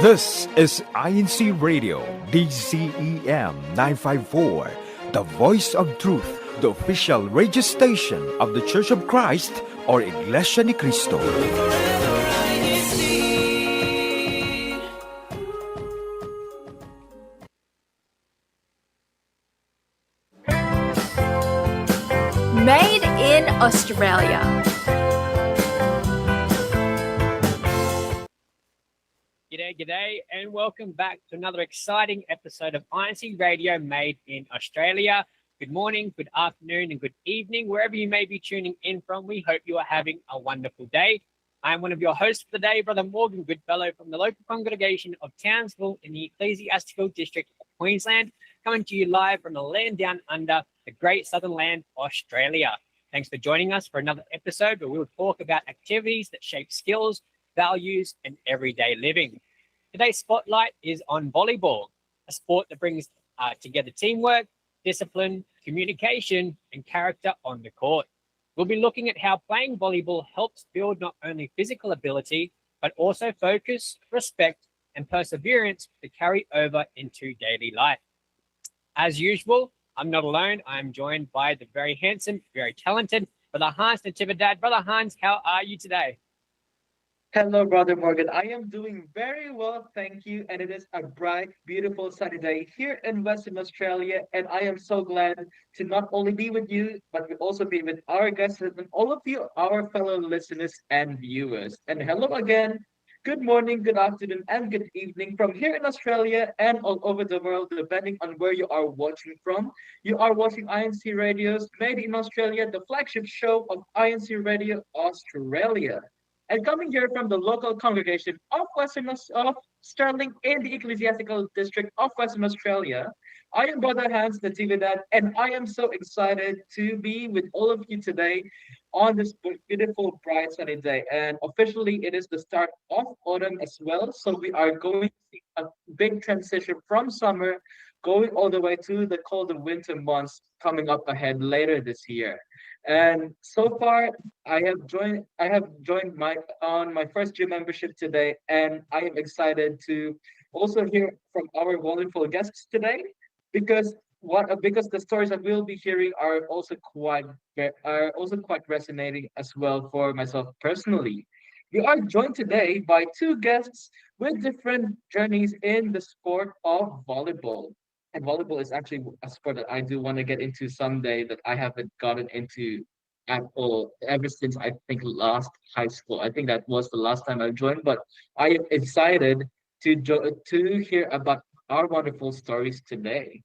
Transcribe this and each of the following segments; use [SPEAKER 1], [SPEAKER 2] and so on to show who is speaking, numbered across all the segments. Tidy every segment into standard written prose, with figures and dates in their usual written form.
[SPEAKER 1] This is INCRadio DCEM 954, the voice of truth, the official radio station of the Church of Christ or Iglesia ni Cristo.
[SPEAKER 2] Made in Australia.
[SPEAKER 3] G'day, and welcome back to another exciting episode of INCRadio Made in Australia. Good morning, good afternoon, and good evening, wherever you may be tuning in from. We hope you are having a wonderful day. I am one of your hosts for the day, Brother Morgan Goodfellow from the local congregation of Townsville in the Ecclesiastical District of Queensland, coming to you live from the land down under, the great southern land, Australia. Thanks for joining us for another episode where we will talk about activities that shape skills, values, and everyday living. Today's spotlight is on volleyball, a sport that brings together teamwork, discipline, communication, and character on the court. We'll be looking at how playing volleyball helps build not only physical ability, but also focus, respect, and perseverance to carry over into daily life. As usual, I'm not alone. I'm joined by the very handsome, very talented Brother Hans Natividad. Brother Hans, how are you today?
[SPEAKER 4] Hello, Brother Morgan. I am doing very well, thank you. And it is a bright, beautiful sunny day here in Western Australia. And I am so glad to not only be with you, but to also be with our guests and all of you, our fellow listeners and viewers. And hello again. Good morning, good afternoon, and good evening from here in Australia and all over the world, depending on where you are watching from. You are watching INC Radio's Made in Australia, the flagship show of INC Radio Australia. And coming here from the local congregation of Stirling in the Ecclesiastical District of Western Australia, I am Brother Hans Natividad, and I am so excited to be with all of you today on this beautiful, bright, sunny day. And officially, it is the start of autumn as well. So we are going to see a big transition from summer going all the way to the colder winter months coming up ahead later this year. And so far, I have joined my first gym membership today, and I am excited to also hear from our wonderful guests today because the stories that we'll be hearing are also quite resonating as well for myself personally. We are joined today by two guests with different journeys in the sport of volleyball. And volleyball is actually a sport that I do want to get into someday that I haven't gotten into at all ever since I think last high school. I think that was the last time I joined, but I am excited to hear about our wonderful stories today.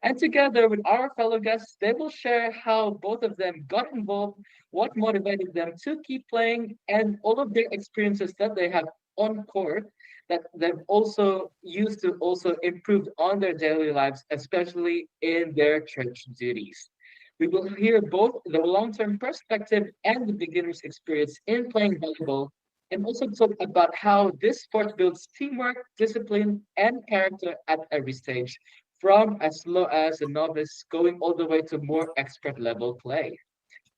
[SPEAKER 4] And together with our fellow guests, they will share how both of them got involved, what motivated them to keep playing, and all of their experiences that they have on court that they've also used to also improve on their daily lives, especially in their church duties. We will hear both the long-term perspective and the beginner's experience in playing volleyball, and also talk about how this sport builds teamwork, discipline, and character at every stage, from as low as a novice going all the way to more expert level play.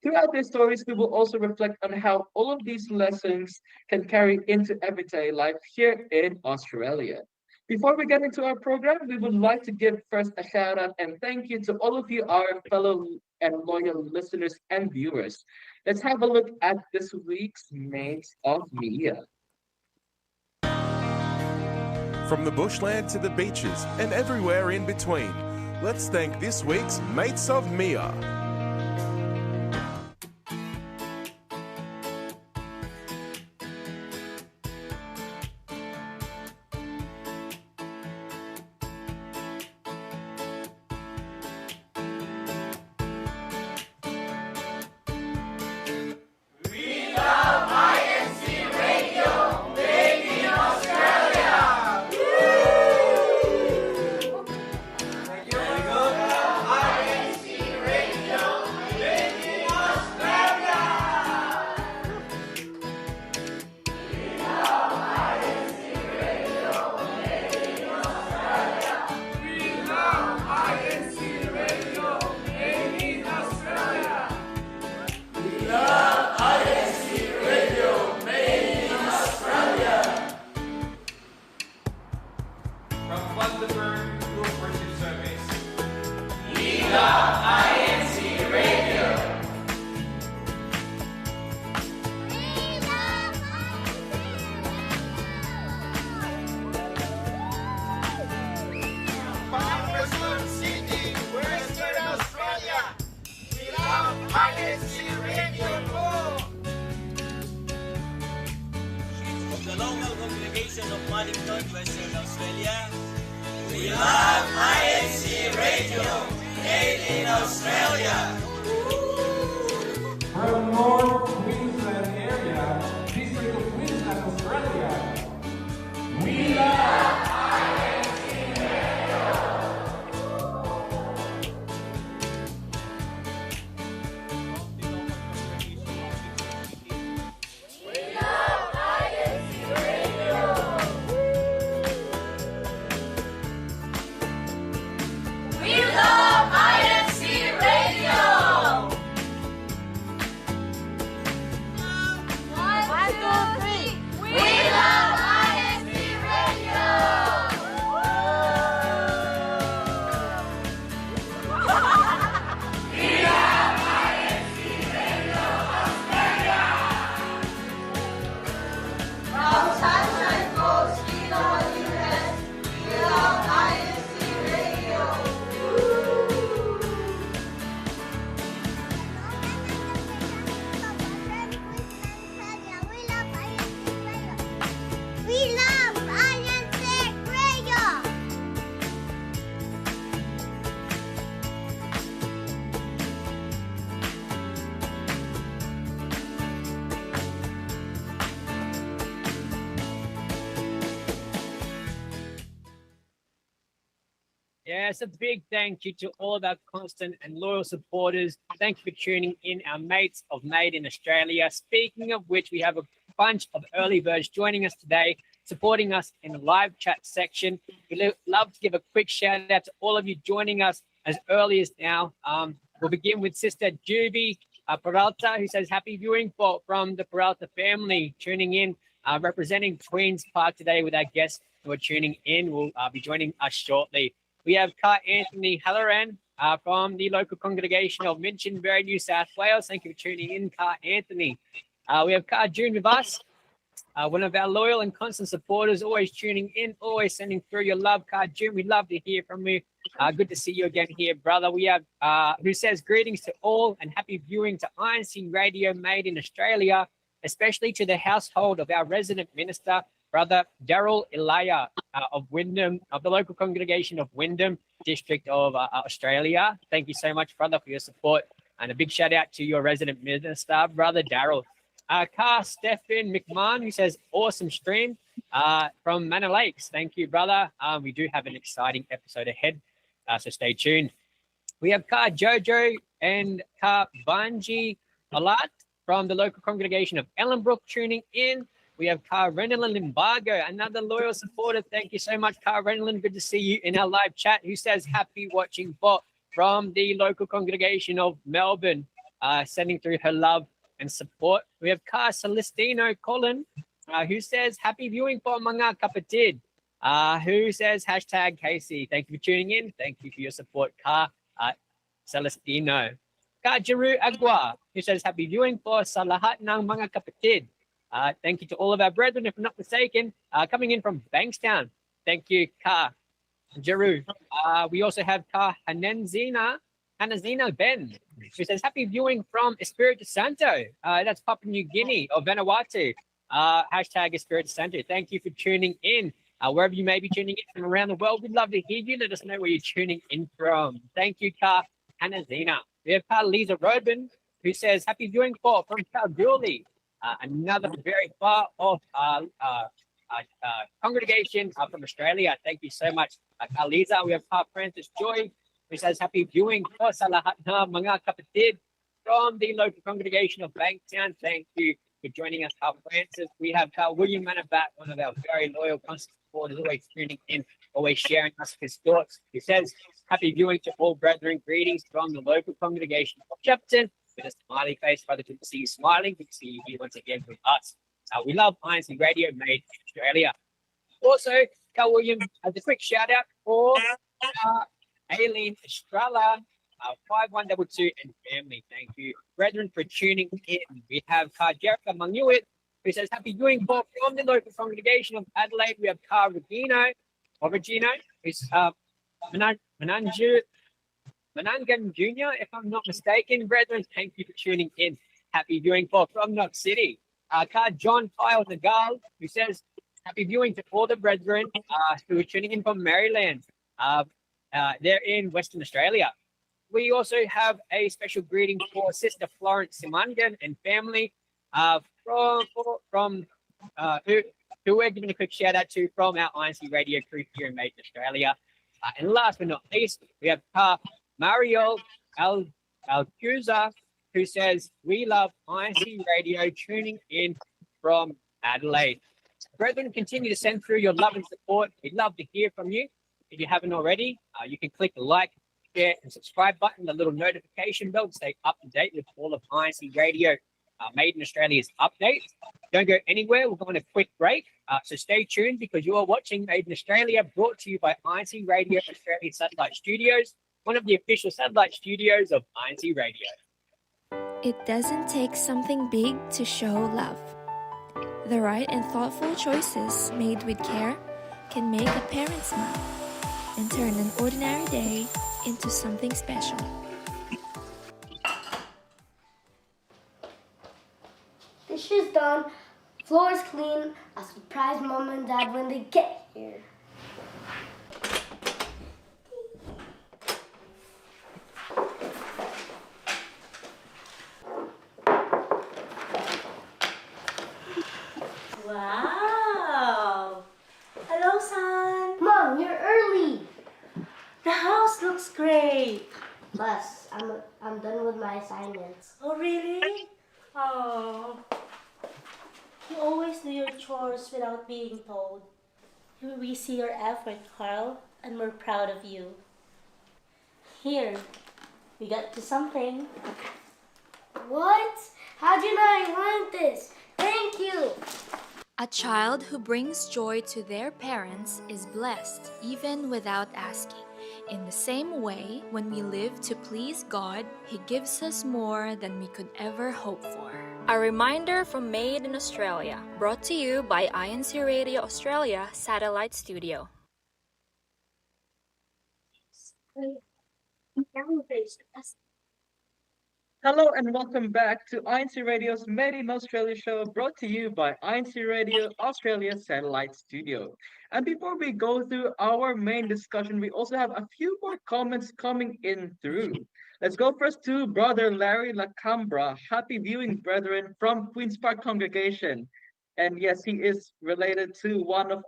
[SPEAKER 4] Throughout their stories, we will also reflect on how all of these lessons can carry into everyday life here in Australia. Before we get into our program, we would like to give first a shout out and thank you to all of you, our fellow and loyal listeners and viewers. Let's have a look at this week's Mates of Media.
[SPEAKER 5] From the bushland to the beaches and everywhere in between, let's thank this week's Mates of Mia.
[SPEAKER 6] from Wonderful to Worship Service.
[SPEAKER 7] We love INC Radio.
[SPEAKER 8] Palmerston City, Western Australia. We love INC Radio.
[SPEAKER 9] From the local congregation of Wellington, Western Australia,
[SPEAKER 7] We love INC Radio, made in Australia.
[SPEAKER 6] From North Queensland area, District of Queensland, Australia. We love INC Radio.
[SPEAKER 2] We love INC Radio. One, two, three. We love INC Radio. We love INC Radio Australia. From Sunshine Coast, US, we love INC Radio.
[SPEAKER 10] We love INC Radio.
[SPEAKER 3] Yes, a big thank you to all of our constant and loyal supporters. Thank you for tuning in, our mates of Made in Australia. Speaking of which, we have a bunch of early birds joining us today, supporting us in the live chat section. We'd love to give a quick shout out to all of you joining us as early as now. We'll begin with Sister Juby Peralta, who says happy viewing from the Peralta family, tuning in, representing Queen's Park today with our guests who are tuning in. Will be joining us shortly. We have Car Anthony Halloran from the local congregation of Minchinbury, New South Wales. Thank you for tuning in, Car Anthony. We have Car June with us, one of our loyal and constant supporters, always tuning in, always sending through your love, Car June. We'd love to hear from you. Good to see you again here, brother. We have who says greetings to all and happy viewing to INC Radio Made in Australia, especially to the household of our resident minister, Brother Daryl Elia of Wyndham, of the local congregation of Wyndham, District of Australia. Thank you so much, brother, for your support. And a big shout out to your resident minister, Brother Daryl. Car Stephen McMahon, who says, awesome stream from Manor Lakes. Thank you, brother. We do have an exciting episode ahead, so stay tuned. We have Car Jojo and Car Banji Alat from the local congregation of Ellenbrook tuning in. We have Car Renelin Limbago, another loyal supporter. Thank you so much, Car Renelin. Good to see you in our live chat. Who says happy watching bot from the local congregation of Melbourne, sending through her love and support. We have Car Celestino Colin, who says happy viewing for mga kapatid. Who says hashtag Casey. Thank you for tuning in. Thank you for your support, Car Celestino. Car Jeru Agua, who says happy viewing for sa lahat ng mga kapatid. Thank you to all of our brethren, if I'm not mistaken, coming in from Bankstown. Thank you, Ka Jeru. We also have Ka Hanazina Ben, who says, happy viewing from Espiritu Santo. That's Papua New Guinea or Vanuatu. Hashtag Espiritu Santo. Thank you for tuning in. Wherever you may be tuning in from around the world, we'd love to hear you. Let us know where you're tuning in from. Thank you, Ka Hanazina. We have Ka Lisa Rodman, who says, happy viewing from Kalgoorlie. Another very far off congregation from Australia. Thank you so much, Kaliza. We have Francis Joy, who says happy viewing for sa lahat na mga kapatid from the local congregation of Bankstown. Thank you for joining us, Francis. We have William Manabat, one of our very loyal constant supporters, always tuning in, always sharing us his thoughts. He says happy viewing to all brethren. Greetings from the local congregation of Shepton. With a smiley face, brother. Good to see you smiling. Good to see you here once again with us. We love INC Radio Made in Australia. Also, Carl Williams has a quick shout out for Aileen Estrella, 5122 and family. Thank you, brethren, for tuning in. We have Jerica Manuit, who says, Happy viewing for from the local congregation of Adelaide. We have Regino, who's Manangan Jr., if I'm not mistaken. Brethren, thank you for tuning in. Happy viewing for from Knox City. John Kyle Nagal, who says, Happy viewing to all the brethren who are tuning in from Maryland. They're in Western Australia. We also have a special greeting for Sister Florence Simangan and family from who we're giving a quick shout out to from our INC radio crew here in Made in Australia. And last but not least, we have Mario Alcuza, who says, We love INC radio, tuning in from Adelaide. Brethren, continue to send through your love and support. We'd love to hear from you. If you haven't already, you can click the like, share, and subscribe button, the little notification bell to stay up to date with all of INC Radio Made in Australia's updates. Don't go anywhere. We're going to a quick break. So stay tuned because you are watching Made in Australia, brought to you by INC Radio Australia Satellite Studios, one of the official satellite studios of INC Radio.
[SPEAKER 11] It doesn't take something big to show love. The right and thoughtful choices made with care can make a parent smile and turn an ordinary day into something special.
[SPEAKER 10] Dishes done, floors clean, a surprise mom and dad when they get here.
[SPEAKER 12] Wow! Hello, son.
[SPEAKER 10] Mom, you're early.
[SPEAKER 12] The house looks great.
[SPEAKER 10] Plus, I'm done with my assignments.
[SPEAKER 12] Oh, really? Oh. You always do your chores without being told. We see your effort, Carl, and we're proud of you. Here, we got you something.
[SPEAKER 10] What? How did I want this? Thank you.
[SPEAKER 11] A child who brings joy to their parents is blessed even without asking. In the same way, when we live to please God, He gives us more than we could ever hope for.
[SPEAKER 13] A reminder from Made in Australia, brought to you by INCRadio Australia Satellite Studio.
[SPEAKER 4] Hello and welcome back to INC Radio's Made in Australia show, brought to you by INC Radio Australia Satellite Studio. And before we go through our main discussion, we also have a few more comments coming in through. Let's go first to Brother Larry Lacambra. Happy viewing, brethren, from Queen's Park Congregation. And yes, he is related to one of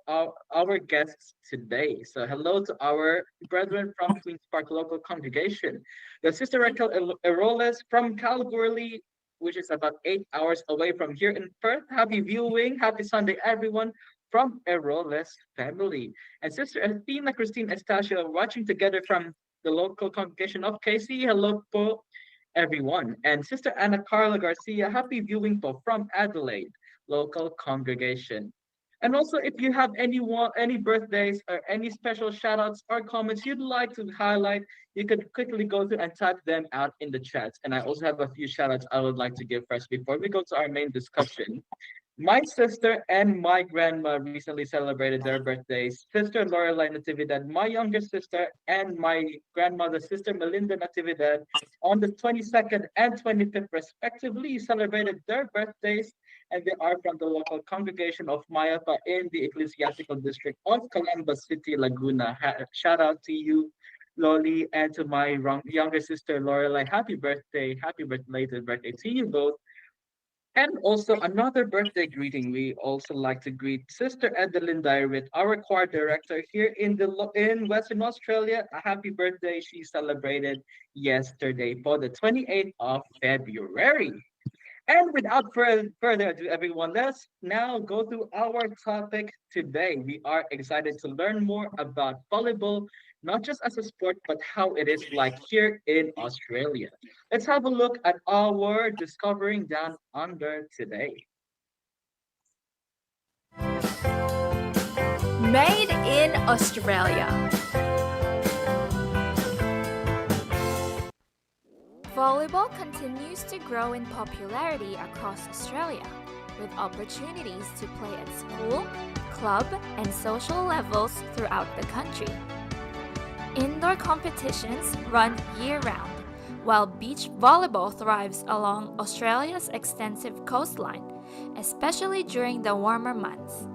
[SPEAKER 4] our guests today. So hello to our brethren from Queen's Park local congregation. The Sister Raquel Eroles from Calgary, which is about 8 hours away from here in Perth. Happy viewing. Happy Sunday, everyone from Eroles family. And Sister Athena Christine Estacio watching together from the local congregation of KC. Hello po, everyone. And Sister Ana Carla Garcia, happy viewing po from Adelaide local congregation. And also, if you have any birthdays or any special shout outs or comments you'd like to highlight, you could quickly go through and type them out in the chat. And I also have a few shout outs I would like to give first before we go to our main discussion. My sister and my grandma recently celebrated their birthdays. Sister Lorelai Natividad, my younger sister, and my grandmother, Sister Melinda Natividad, on the 22nd and 25th respectively celebrated their birthdays, and they are from the local congregation of Mayapa in the ecclesiastical district of Calamba City, Laguna. Shout out to you, Loli, and to my younger sister, Lorelai. Happy birthday, happy belated birthday to you both. And also another birthday greeting. We also like to greet Sister Edeline Dairit, our choir director here in Western Australia. A happy birthday. She celebrated yesterday for the 28th of February. And without further ado, everyone, let's now go through our topic today. We are excited to learn more about volleyball, not just as a sport, but how it is like here in Australia. Let's have a look at our Discovering Down Under today.
[SPEAKER 13] Made in Australia. Volleyball continues to grow in popularity across Australia, with opportunities to play at school, club, and social levels throughout the country. Indoor competitions run year-round, while beach volleyball thrives along Australia's extensive coastline, especially during the warmer months.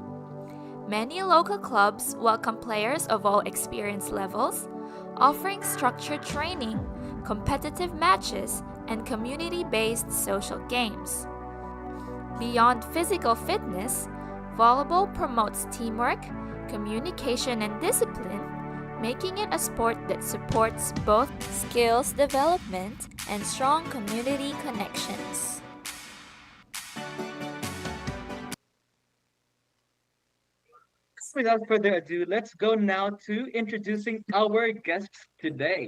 [SPEAKER 13] Many local clubs welcome players of all experience levels, offering structured training, competitive matches, and community-based social games. Beyond physical fitness, volleyball promotes teamwork, communication, and discipline, making it a sport that supports both skills development and strong community connections.
[SPEAKER 4] Without further ado, let's go now to introducing our guests today.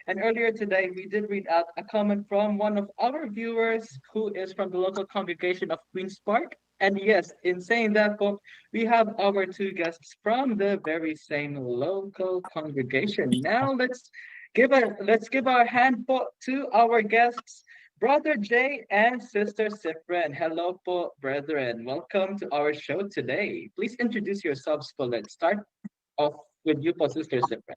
[SPEAKER 4] And earlier today, we did read out a comment from one of our viewers who is from the local congregation of Queen's Park. And yes, in saying that, folks, we have our two guests from the very same local congregation. Now let's give our hand to our guests, Brother Jay and Sister Sifren. Hello po, brethren. Welcome to our show today. Please introduce yourselves po. Let's start off with you po, Sister Sifren.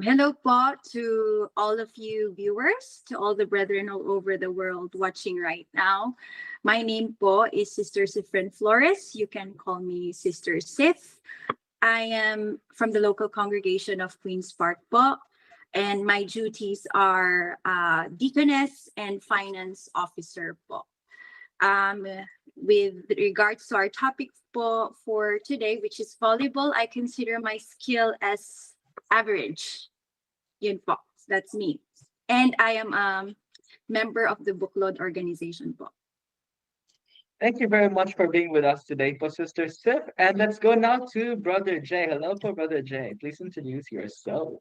[SPEAKER 14] Hello po to all of you viewers, to all the brethren all over the world watching right now. My name po is Sister Sifren Flores. You can call me Sister Sif. I am from the local congregation of Queen's Park po, and my duties are deaconess and finance officer po. With regards to our topic po for today, which is volleyball, I consider my skill as average. Yun po, that's me. And I am a member of the Bookload organization po.
[SPEAKER 4] Thank you very much for being with us today, po, Sister Sif. And let's go now to Brother Jay. Hello po, Brother Jay. Please introduce yourself.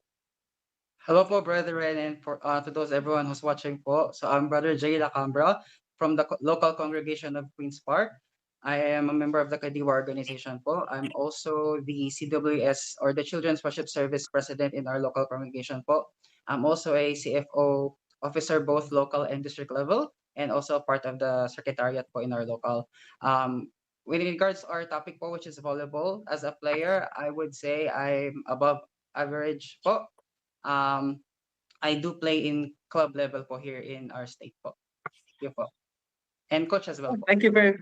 [SPEAKER 15] Hello po, brethren, and for to those everyone who's watching po. So I'm Brother Jay Lacambra from the local congregation of Queen's Park. I am a member of the Kadiwa organization po. I'm also the CWS or the Children's Worship Service president in our local congregation po. I'm also a CFO officer, both local and district level, and also a part of the secretariat po in our local. With regards to our topic po, which is volleyball, as a player, I would say I'm above average po. I do play in club level po here in our state po. Thank you po. And coach as well po.
[SPEAKER 4] Thank you very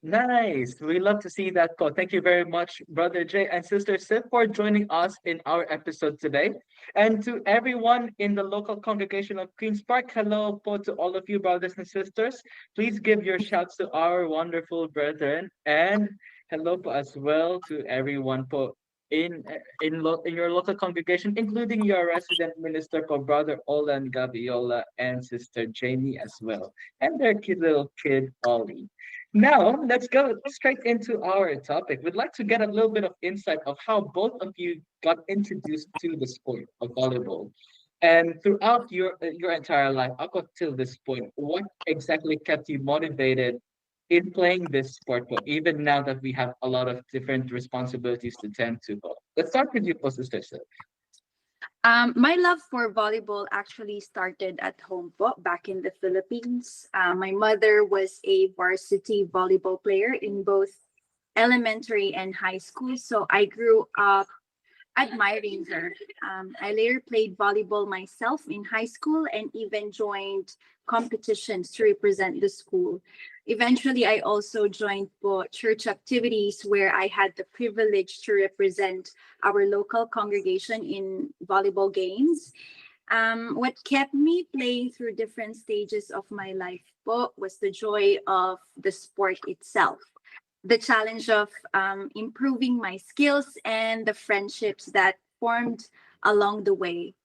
[SPEAKER 4] nice. We love to see that po. Thank you very much, Brother Jay and Sister Sif, for joining us in our episode today. And to everyone in the local congregation of Queen's Park, hello po to all of you brothers and sisters. Please give your shouts to our wonderful brethren. And hello po as well to everyone po in your local congregation, including your resident minister for Brother Olan Gaviola and Sister Jamie as well, and their little kid Ollie. Now let's go straight into our topic. We'd like to get a little bit of insight of how both of you got introduced to the sport of volleyball, and throughout your entire life up until this point, what exactly kept you motivated in playing this sport, but even now that we have a lot of different responsibilities to tend to. Let's start with you, Sister Sif.
[SPEAKER 14] My love for volleyball actually started at home po, back in the Philippines. My mother was a varsity volleyball player in both elementary and high school, so I grew up admiring her. I later played volleyball myself in high school and even joined competitions to represent the school. Eventually, I also joined church activities where I had the privilege to represent our local congregation in volleyball games. What kept me playing through different stages of my life was the joy of the sport itself, the challenge of improving my skills, and the friendships that formed along the way.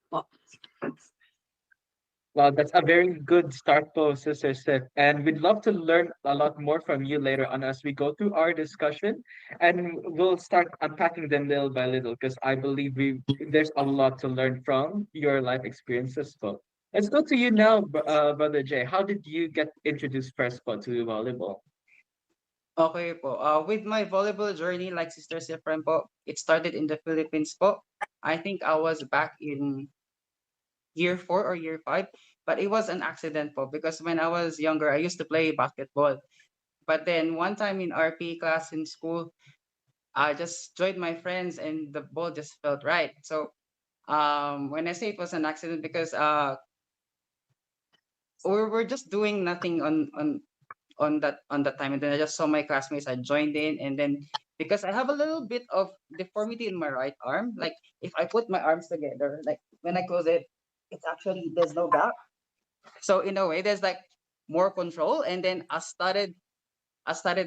[SPEAKER 4] Wow, that's a very good start, Sister Sif. And we'd love to learn a lot more from you later on as we go through our discussion. And we'll start unpacking them little by little because I believe there's a lot to learn from your life experiences. Let's go to you now, Brother Jay. How did you get introduced first to volleyball?
[SPEAKER 15] Okay po. With my volleyball journey, like Sister Sifran po, it started in the Philippines po. I think I was back in year 4 or year 5, but it was an accident po because when I was younger, I used to play basketball. But then one time in RP class in school, I just joined my friends and the ball just felt right. So when I say it was an accident because we're just doing nothing on that time, and then I just saw my classmates. I joined in, and then because I have a little bit of deformity in my right arm, like if I put my arms together, like when I close it, it's actually there's no gap. So in a way, there's like more control, and then I started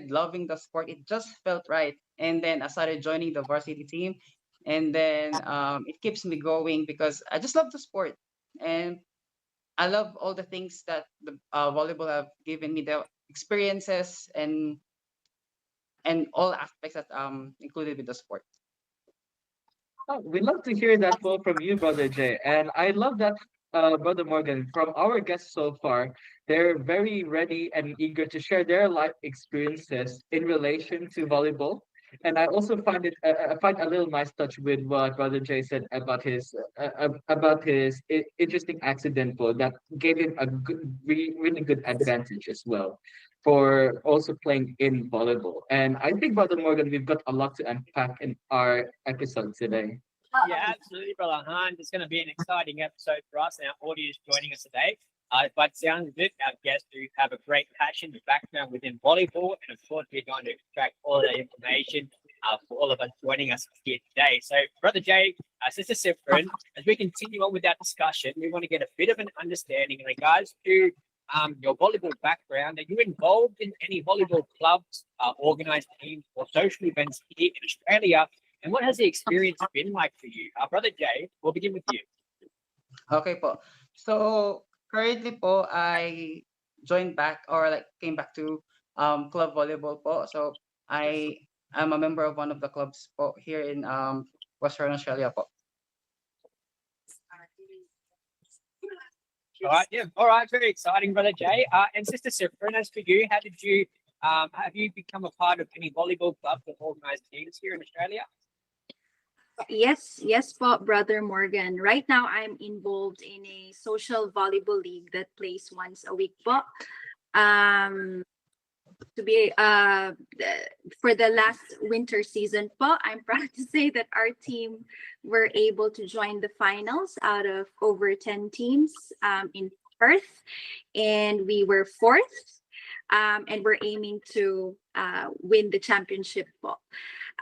[SPEAKER 15] loving the sport. It just felt right, and then I started joining the varsity team, and then it keeps me going because I just love the sport, and I love all the things that the volleyball have given me, the experiences and all aspects that included with the sport.
[SPEAKER 4] Oh, we love to hear that quote from you, Brother Jay. And I love that, Brother Morgan, from our guests so far, they're very ready and eager to share their life experiences in relation to volleyball. And I also I find a little nice touch with what Brother Jay said about his interesting accident ball that gave him a really good advantage as well for also playing in volleyball. And I think, Brother Morgan, we've got a lot to unpack in our episode today.
[SPEAKER 3] Yeah, absolutely, brother Han. It's going to be an exciting episode for us and our audience joining us today. But sounds good. Our guests who have a great passion and background within volleyball, and of course, we're going to extract all of that information for all of us joining us here today. So, Brother Jay, Sister Sifrin, as we continue on with our discussion, we want to get a bit of an understanding in regards to your volleyball background. Are you involved in any volleyball clubs, organized teams, or social events here in Australia? And what has the experience been like for you? Brother Jay, we'll begin with you.
[SPEAKER 15] Okay po. So currently po, I joined back or like came back to club volleyball po. So I am a member of one of the clubs po here in Western Australia po.
[SPEAKER 3] All right, yeah, all right, very exciting, Brother Jay. And Sister Sifrin, as for you, how did you have you become a part of any volleyball clubs or organized teams here in Australia?
[SPEAKER 14] Yes, po, Brother Morgan. Right now, I'm involved in a social volleyball league that plays once a week po. Um, to be for the last winter season po, I'm proud to say that our team were able to join the finals out of over 10 teams in Perth, and we were fourth. And we're aiming to win the championship po.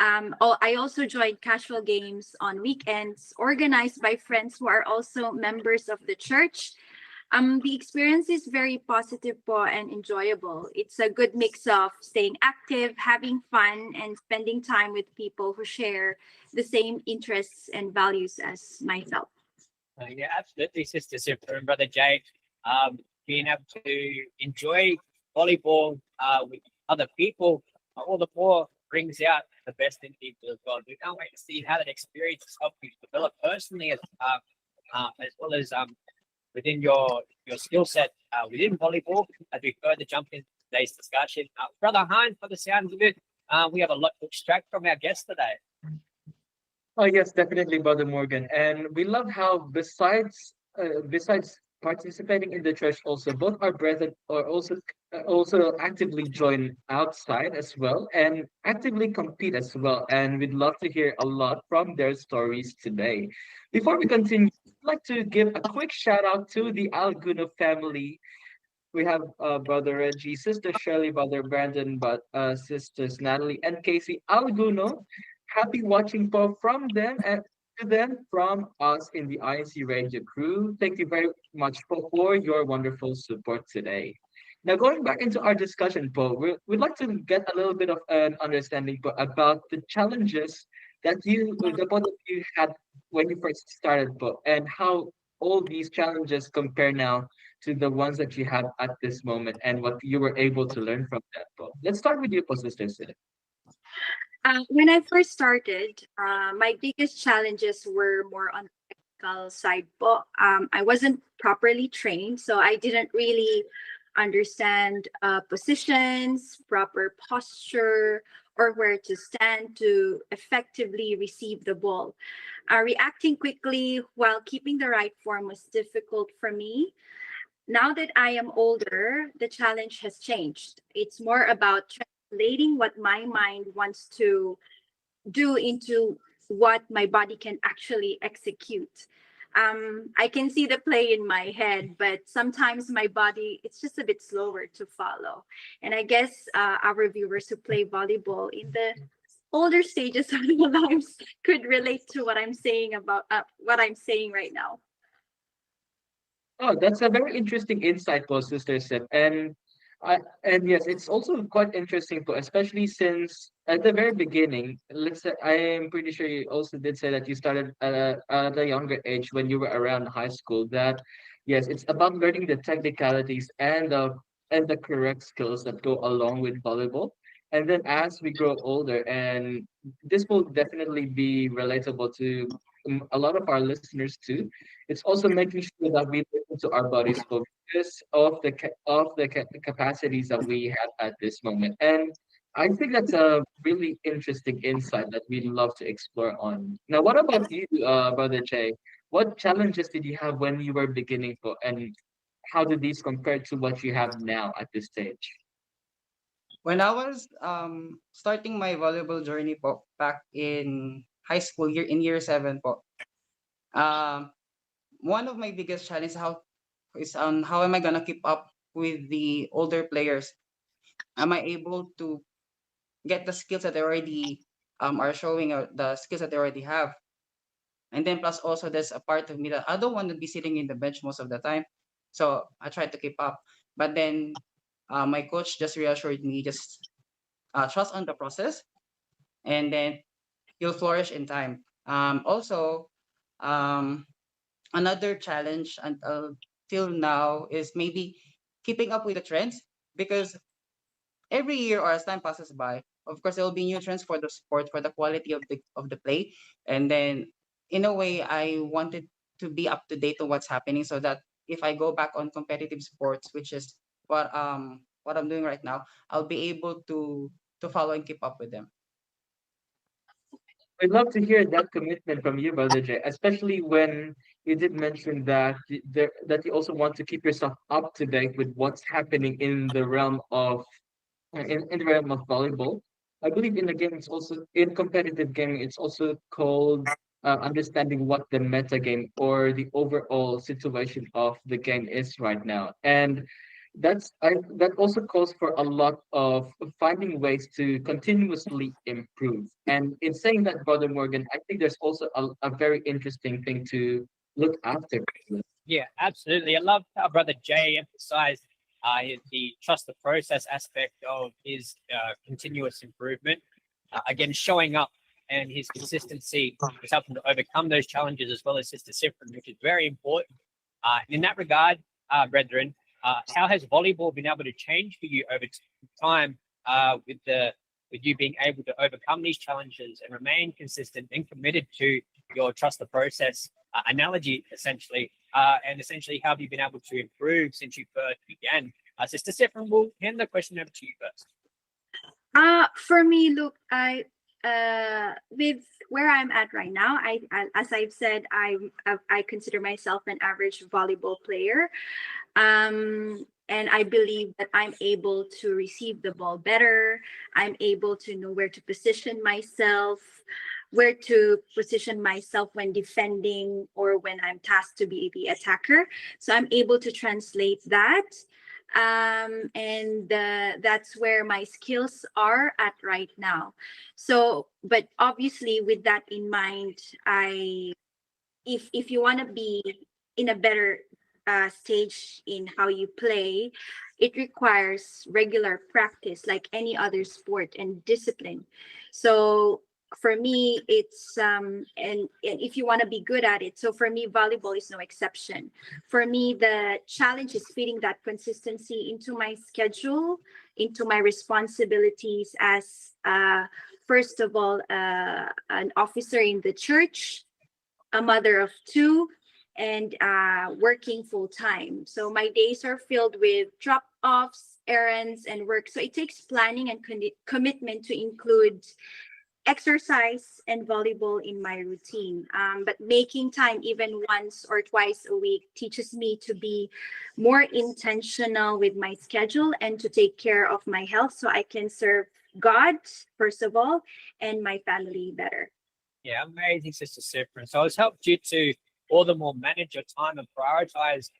[SPEAKER 14] I also joined casual games on weekends organized by friends who are also members of the church. The experience is very positive po and enjoyable. It's a good mix of staying active, having fun, and spending time with people who share the same interests and values as myself.
[SPEAKER 3] Yeah, absolutely, Sister Sifrin and Brother Jay. Being able to enjoy volleyball with other people, all the more brings out the best in people as well. We can't wait to see how that experience has helped you develop personally as well as within your skill set within volleyball as we further jump into today's discussion. Brother Hines, for the sounds of it, we have a lot to extract from our guest today.
[SPEAKER 4] Oh yes, definitely, Brother Morgan. And we love how besides participating in the church, also both our brethren are also actively join outside as well and actively compete as well. And we'd love to hear a lot from their stories today. Before we continue, I'd like to give a quick shout out to the Alguno family. We have Brother Reggie, Sister Shirley, Brother Brandon, but Sisters Natalie and Casey Alguno. Happy watching po from them and to them from us in the INC Radio crew. Thank you very much for your wonderful support today. Now, going back into our discussion, po, we'd like to get a little bit of an understanding po, about the challenges that the both of you had when you first started, po, and how all these challenges compare now to the ones that you have at this moment and what you were able to learn from that, po. Let's start with you, po, Sister Sid.
[SPEAKER 14] When I first started, my biggest challenges were more on the technical side po. I wasn't properly trained, so I didn't really understand positions, proper posture, or where to stand to effectively receive the ball. Reacting quickly while keeping the right form was difficult for me. Now that I am older, the challenge has changed. It's more about translating what my mind wants to do into what my body can actually execute. I can see the play in my head, but sometimes my body, it's just a bit slower to follow. And I guess our viewers who play volleyball in the older stages of their lives could relate to what I'm saying about what I'm saying right now.
[SPEAKER 4] Oh, that's a very interesting insight, po, Sister Sip. And yes, it's also quite interesting, po, especially since at the very beginning, let's say I am pretty sure you also did say that you started at a younger age when you were around high school. That yes, it's about learning the technicalities and the correct skills that go along with volleyball. And then as we grow older, and this will definitely be relatable to a lot of our listeners too, it's also making sure that we listen to our bodies focus of the capacities that we have at this moment. And I think that's a really interesting insight that we'd love to explore on. Now, what about you, Brother Jay? What challenges did you have when you were beginning for, and how do these compare to what you have now at this stage?
[SPEAKER 15] When I was starting my volleyball journey po, back in high school, year 7 po, um, one of my biggest challenges how am I gonna keep up with the older players? Am I able to get the skills that they already are showing, the skills that they already have? And then plus also there's a part of me that I don't want to be sitting in the bench most of the time, so I tried to keep up. But then my coach just reassured me, just trust on the process, and then you'll flourish in time. Also, um, another challenge until till now is maybe keeping up with the trends, because every year or as time passes by, of course there will be new trends for the sport, for the quality of the play, and then in a way I wanted to be up to date on what's happening, so that if I go back on competitive sports, which is what I'm doing right now, I'll be able to follow and keep up with them.
[SPEAKER 4] I'd love to hear that commitment from you, Brother Jay, especially when you did mention that that you also want to keep yourself up to date with what's happening in the realm of in the realm of volleyball. I believe in the game, it's also in competitive gaming, it's also called understanding what the meta game or the overall situation of the game is right now. And that also calls for a lot of finding ways to continuously improve. And in saying that, Brother Morgan, I think there's also a very interesting thing to look after.
[SPEAKER 3] Yeah, absolutely. I love how Brother Jay emphasized the trust the process aspect of his continuous improvement. Again, showing up and his consistency was helping to overcome those challenges as well as his discipline, which is very important. In that regard, brethren, how has volleyball been able to change for you over time with you being able to overcome these challenges and remain consistent and committed to your trust the process analogy, essentially, and essentially how have you been able to improve since you first began? Sister Stefan, we'll hand the question over to you first.
[SPEAKER 14] For me, look, I with where I'm at right now, as I've said, I consider myself an average volleyball player, and I believe that I'm able to receive the ball better. I'm able to know where to position myself, where to position myself when defending or when I'm tasked to be the attacker. So I'm able to translate that. And that's where my skills are at right now. So, but obviously with that in mind, if you want to be in a better stage in how you play, it requires regular practice like any other sport and discipline. So for me, it's and if you want to be good at it, so for me volleyball is no exception. For me, the challenge is fitting that consistency into my schedule, into my responsibilities as first of all an officer in the church, a mother of two, and working full time. So my days are filled with drop offs, errands, and work. So it takes planning and commitment to include exercise and volleyball in my routine. But making time even once or twice a week teaches me to be more intentional with my schedule and to take care of my health so I can serve God, first of all, and my family better.
[SPEAKER 3] Yeah, amazing, Sister Sifrin. So it's helped you to all the more manage your time and prioritize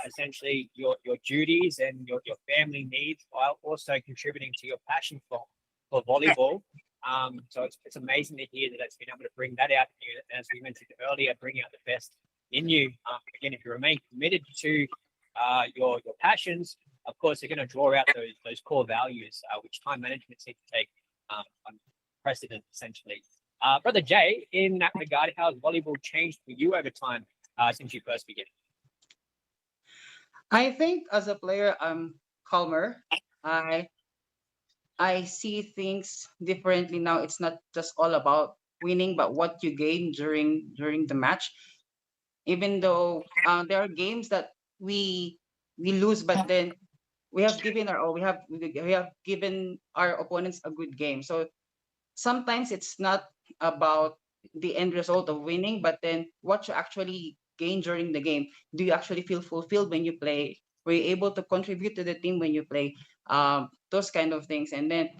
[SPEAKER 3] essentially your duties and your family needs while also contributing to your passion for volleyball. So it's amazing to hear that it's been able to bring that out in you. As we mentioned earlier, bringing out the best in you. Again, if you remain committed to your passions, of course, you're going to draw out those core values, which time management seems to take on precedent, essentially. Brother Jay, in that regard, how has volleyball changed for you over time since you first began?
[SPEAKER 15] I think as a player, I'm calmer. I see things differently now. It's not just all about winning, but what you gain during the match. Even though there are games that we lose, but then we have given our all. We have given our opponents a good game. So sometimes it's not about the end result of winning, but then what you actually gain during the game. Do you actually feel fulfilled when you play? Were you able to contribute to the team when you play? Those kind of things. And then,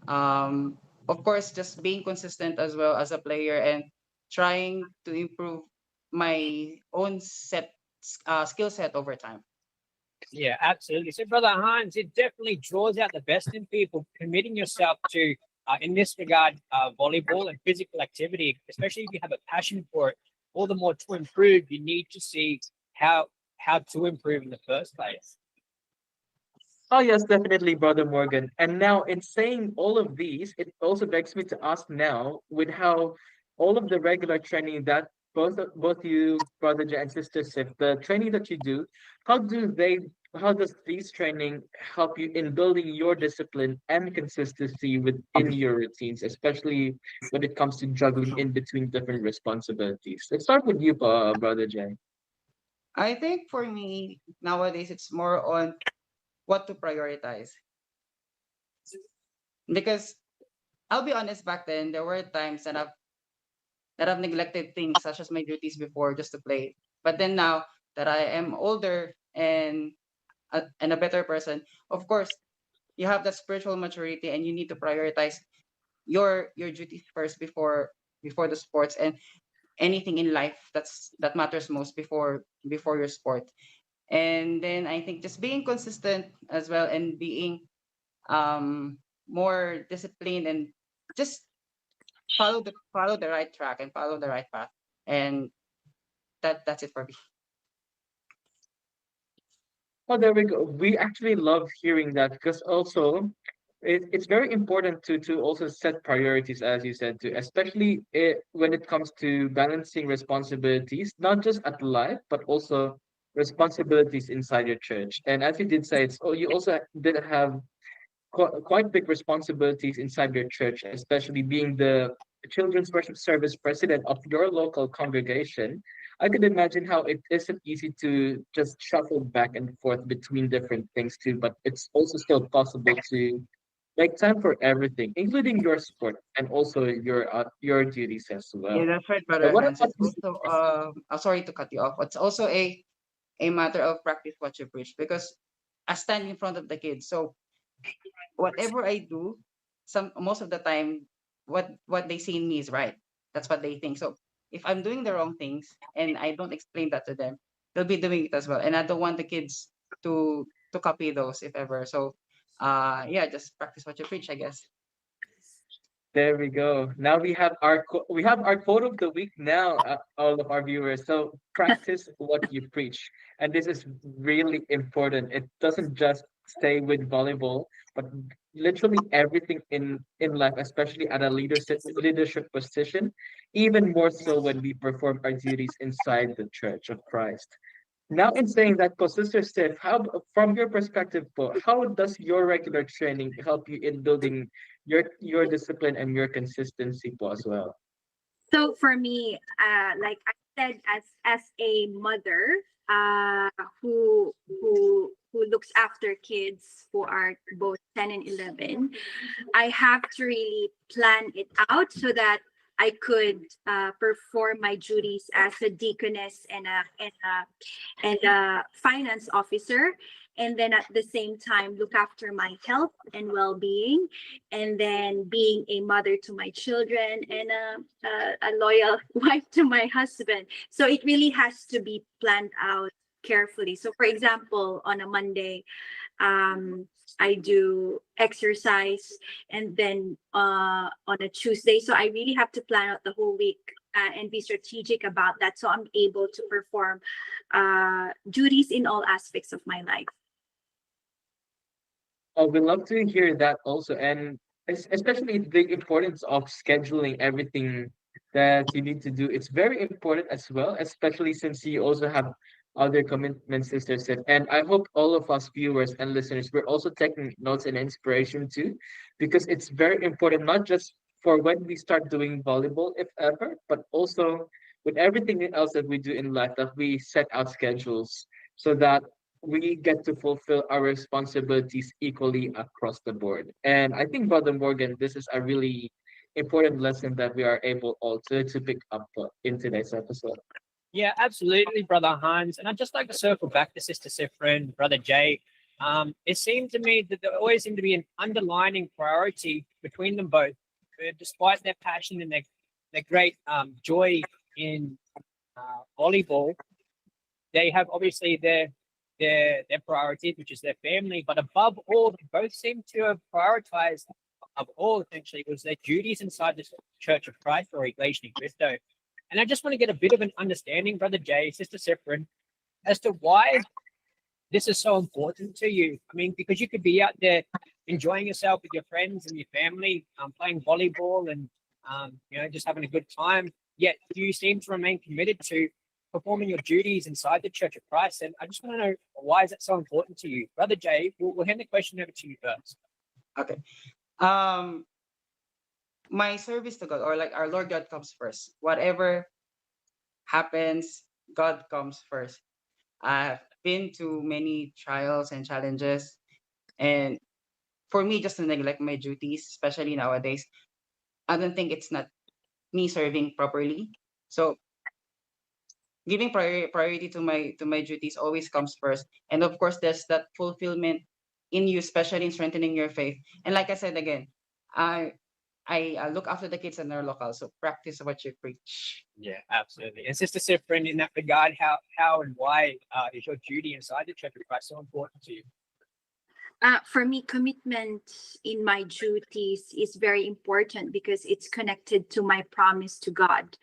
[SPEAKER 15] of course, just being consistent as well as a player and trying to improve my own skill set over time.
[SPEAKER 3] Yeah, absolutely. So, Brother Hans, it definitely draws out the best in people, committing yourself to, in this regard, volleyball and physical activity, especially if you have a passion for it. All the more to improve, you need to see how to improve in the first place.
[SPEAKER 4] Oh, yes, definitely, Brother Morgan. And now, in saying all of these, it also begs me to ask now, with how all of the regular training that both you, Brother Jay and Sister Sif, the training that you do, how do they, how does these training help you in building your discipline and consistency within your routines, especially when it comes to juggling in between different responsibilities? Let's start with you, Brother Jay.
[SPEAKER 15] I think for me nowadays it's more on what to prioritize. Because I'll be honest, back then there were times that I've neglected things such as my duties before just to play. But then now that I am older and a better person, of course, you have that spiritual maturity and you need to prioritize your duties first before the sports and anything in life that matters most before your sport. And then I think just being consistent as well and being more disciplined and just follow the right track and follow the right path. And that's it for me.
[SPEAKER 4] Oh, there we go. We actually love hearing that because also it's very important to also set priorities, as you said, to especially when it comes to balancing responsibilities, not just at life, but also responsibilities inside your church. And as you did say, you also did have quite big responsibilities inside your church, especially being the children's worship service president of your local congregation. I could imagine how it isn't easy to just shuffle back and forth between different things too, but it's also still possible to make time for everything, including your sport and also your duties as
[SPEAKER 15] Yeah,
[SPEAKER 4] well.
[SPEAKER 15] that's right,
[SPEAKER 4] So
[SPEAKER 15] brother
[SPEAKER 4] what
[SPEAKER 15] Hans.
[SPEAKER 4] about
[SPEAKER 15] It's also I'm sorry to cut you off. It's also a matter of practice what you preach because I stand in front of the kids. So whatever I do, most of the time, what they see in me is right. That's what they think. So if I'm doing the wrong things and I don't explain that to them, they'll be doing it as well. And I don't want the kids to copy those if ever. So yeah, just practice what you preach, I guess.
[SPEAKER 4] There we go. Now we have our quote of the week now, all of our viewers. So practice what you preach, and this is really important. It doesn't just stay with volleyball, but literally everything in life, especially at a leadership position, even more so when we perform our duties inside the Church of Christ. Now, in saying that, po, Sister Steph, from your perspective, po, how does your regular training help you in building your discipline and your consistency, po, as well?
[SPEAKER 14] So for me, like I said, as a mother who looks after kids who are both 10 and 11, I have to really plan it out so that I could perform my duties as a deaconess and a finance officer, and then at the same time look after my health and well-being, and then being a mother to my children and a loyal wife to my husband. So it really has to be planned out carefully. So for example, on a Monday, I do exercise, and then on a Tuesday. So I really have to plan out the whole week and be strategic about that, so I'm able to perform duties in all aspects of my life.
[SPEAKER 4] Oh, we love to hear that also, and especially the importance of scheduling everything that you need to do. It's very important as well, especially since you also have other commitments, Sister Sif. And I hope all of us viewers and listeners, we're also taking notes and inspiration too, because it's very important, not just for when we start doing volleyball, if ever, but also with everything else that we do in life, that we set out schedules so that we get to fulfill our responsibilities equally across the board. And I think, Brother Morgan, this is a really important lesson that we are able also to pick up in today's episode.
[SPEAKER 3] Yeah, absolutely, Brother Hans. And I'd just like to circle back to Sister Sifrin, Brother Jay. It seemed to me that there always seemed to be an underlining priority between them both, despite their passion and their great joy in volleyball. They have obviously their priorities, which is their family, but above all, they both seem to have prioritized of all essentially was their duties inside the Church of Christ or Iglesia Cristo. And I just want to get a bit of an understanding, Brother Jay, Sister Sifrin, as to why this is so important to you. I mean, because you could be out there enjoying yourself with your friends and your family, playing volleyball and just having a good time. Yet you seem to remain committed to performing your duties inside the Church of Christ. And I just want to know, why is that so important to you? Brother Jay, we'll hand the question over to you first.
[SPEAKER 15] Okay. My service to God, or like our Lord God, comes first. Whatever happens, God comes first. I've been to many trials and challenges, and for me, just to neglect my duties, especially nowadays, I don't think it's not me serving properly. So giving priority to my duties always comes first, and of course, there's that fulfillment in you, especially in strengthening your faith. And like I said again, I look after the kids in our local, so practice what you preach.
[SPEAKER 3] Yeah, absolutely. And Sister Sifrin, in that regard, how and why is your duty inside the Church of Christ so important to you?
[SPEAKER 14] For me, commitment in my duties is very important because it's connected to my promise to God.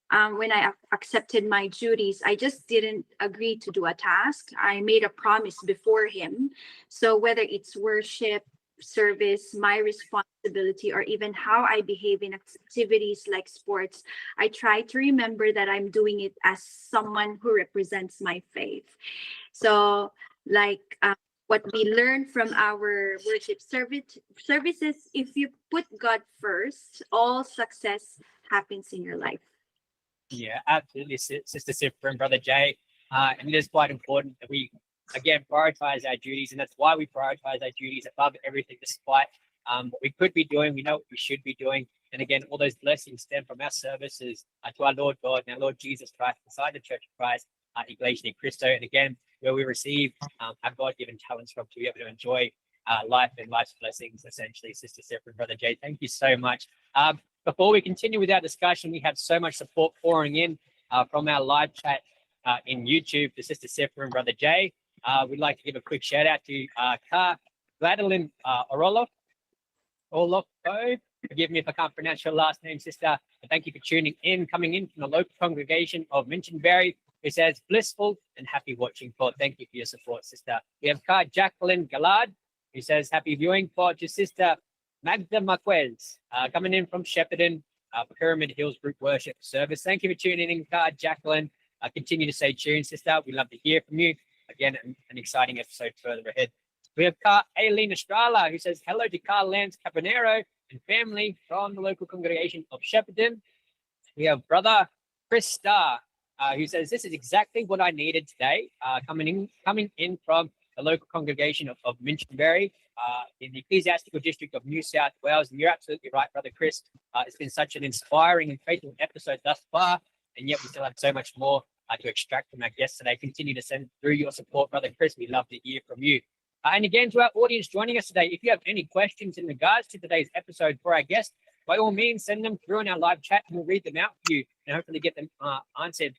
[SPEAKER 14] When I accepted my duties, I just didn't agree to do a task. I made a promise before Him. So whether it's worship, service, my responsibility, or even how I behave in activities like sports, I try to remember that I'm doing it as someone who represents my faith. So like what we learn from our worship services, if you put God first, all success happens in your life.
[SPEAKER 3] Yeah, absolutely, Sister Sifra and Brother Jay. And it is quite important that we, again, prioritize our duties. And that's why we prioritize our duties above everything, despite what we could be doing. We know what we should be doing. And again, all those blessings stem from our services to our Lord God and our Lord Jesus Christ inside the Church of Christ, Iglesia Cristo. And again, where we receive our God-given talents from to be able to enjoy life and life's blessings, essentially, Sister Sifra and Brother Jay. Thank you so much. Before we continue with our discussion, we have so much support pouring in from our live chat in YouTube to Sister Sifra and Brother Jay. We'd like to give a quick shout out to Gladylin Orlofo. Forgive me if I can't pronounce your last name, sister. But thank you for tuning in, coming in from the local congregation of Minchinbury, who says blissful and happy watching. For thank you for your support, sister. We have Jacqueline Gallard, who says happy viewing for your sister Magda Marquez, coming in from Shepparton, Pyramid Hills Group Worship Service. Thank you for tuning in, Jacqueline. Continue to stay tuned, sister. We'd love to hear from you. Again, an exciting episode further ahead. We have Aileen Estrala, who says hello to Carl Lance Cabanero and family from the local congregation of Shepparton. We have Brother Chris Starr, who says, this is exactly what I needed today, coming in from the local congregation of Minchinbury in the ecclesiastical district of New South Wales. And you're absolutely right, Brother Chris. It's been such an inspiring and faithful episode thus far, and yet we still have so much more to extract from our guests today. Continue to send through your support, Brother Chris. We love to hear from you. And again, to our audience joining us today, if you have any questions in regards to today's episode for our guest, by all means, send them through in our live chat and we'll read them out for you and hopefully get them answered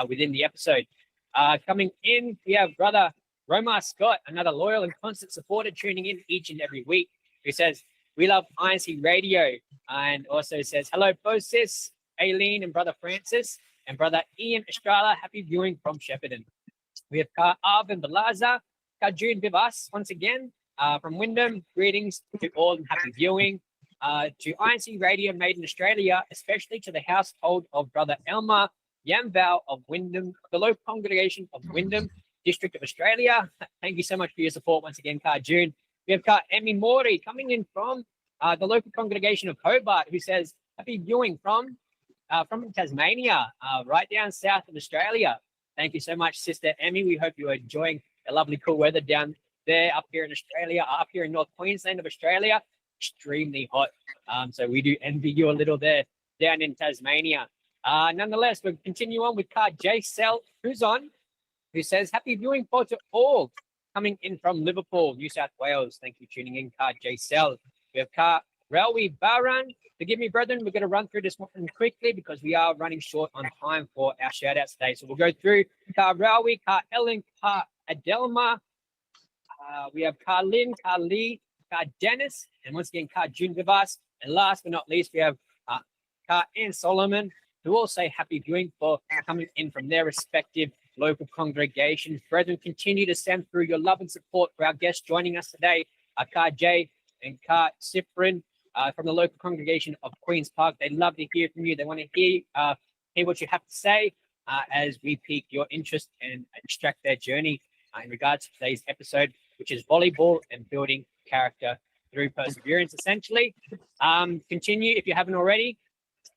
[SPEAKER 3] within the episode. Coming in, we have Brother Romar Scott, another loyal and constant supporter tuning in each and every week, who says, we love INC Radio, and also says, hello, Sis, Aileen and Brother Francis, and Brother Ian Estrada, happy viewing from Shepparton. We have Ka Arvin Balaza, Ka June Vivas, once again, from Wyndham, greetings to all and happy viewing. To INC Radio Made in Australia, especially to the household of Brother Elmer Yamval of Wyndham, the local congregation of Wyndham, District of Australia. Thank you so much for your support once again, Ka June. We have Ka Emmy Mori coming in from the local congregation of Hobart, who says, happy viewing from Tasmania, right down south of Australia. Thank you so much, Sister Emmy. We hope you are enjoying the lovely cool weather down there up here in Australia, up here in North Queensland of Australia. Extremely hot. So we do envy you a little there down in Tasmania. Nonetheless, we'll continue on with Car J Cell, who says, happy viewing for to all coming in from Liverpool, New South Wales. Thank you for tuning in, Car J Cell. We have Car Railway Baran. Forgive me, brethren, we're going to run through this one quickly because we are running short on time for our shout outs today. So we'll go through Car Railway, Car Ellen, Car Adelma. We have Car Lynn, Car Lee, Car Dennis, and once again, Car June Vivas. And last but not least, we have Car Ann Solomon, who all say happy viewing for coming in from their respective local congregations. Brethren, continue to send through your love and support for our guests joining us today, Car J and Car Sifrin from the local congregation of Queen's Park. They love to hear from you. They want to hear what you have to say as we pique your interest and extract their journey in regards to today's episode, which is volleyball and building character through perseverance, essentially. Continue, if you haven't already,